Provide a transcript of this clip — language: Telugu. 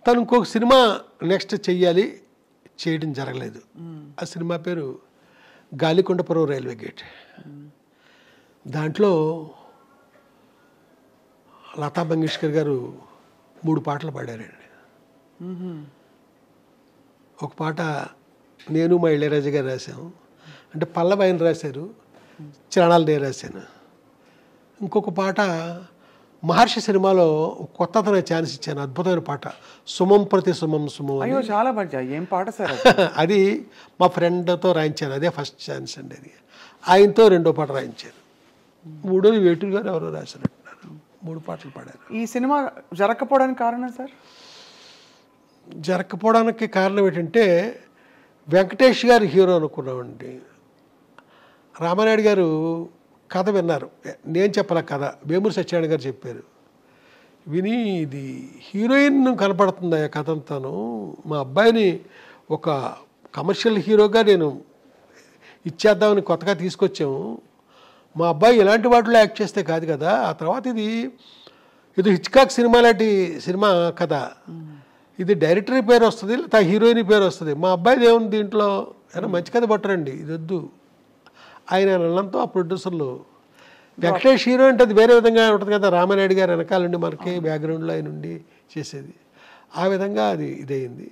తను ఇంకొక సినిమా నెక్స్ట్ చెయ్యాలి, చేయడం జరగలేదు. ఆ సినిమా పేరు గాలికొండపురం రైల్వే గేట్. దాంట్లో లతా మంగేష్కర్ గారు 3 పాటలు పాడారండి. ఒక పాట నేను మా ఇళయరాజా గారు రాశాము, అంటే పల్లవి ఆయన రాశారు, చరణాలు నేను రాశాను. ఇంకొక పాట మహర్షి సినిమాలో కొత్తతన ఛాన్స్ ఇచ్చాను, అద్భుతమైన పాట, సుమం ప్రతి సుమం సుమం. అయ్యో చాలా మంచి, ఏం పాట సార్ అది మా ఫ్రెండ్తో రాయించాను, అదే ఫస్ట్ ఛాన్స్ అండి. అది ఆయనతో 2వ పాట రాయించాను. 3వది వేటూరు గారు ఎవరో రాశారంటున్నారు. 3 పాటలు పాడారు. ఈ సినిమా జరగకపోవడానికి కారణం సార్? జరగకపోవడానికి కారణం ఏంటంటే వెంకటేష్ గారు హీరో అనుకున్నామండి. రామానాయుడు గారు కథ విన్నారు, నేను చెప్పాల కథ, వేమూరి సత్యనారాయణ గారు చెప్పారు. విని ఇది హీరోయిన్ కనపడుతుంది ఆ కథ అంతాను, మా అబ్బాయిని ఒక కమర్షియల్ హీరోగా నేను ఇచ్చేద్దామని కొత్తగా తీసుకొచ్చాము, మా అబ్బాయి ఇలాంటి వాటిలో యాక్ట్ చేస్తే కాదు కదా. ఆ తర్వాత ఇది హిచ్కాక్ సినిమా లాంటి సినిమా కథ, ఇది డైరెక్టర్ పేరు వస్తుంది, లేదా హీరోయిన్ పేరు వస్తుంది, మా అబ్బాయిది ఏముంది దీంట్లో, ఏమైనా మంచి కథ పట్టరండి, ఇది వద్దు ఆయన అన్నంతో ఆ ప్రొడ్యూసర్లు. వెంకటేష్ హీరో అంటే అది వేరే విధంగా ఉంటుంది కదా, రామానాయుడు గారు వెనకాలండి మనకి బ్యాక్గ్రౌండ్లో ఆయన ఉండి చేసేది, ఆ విధంగా అది ఇదయింది.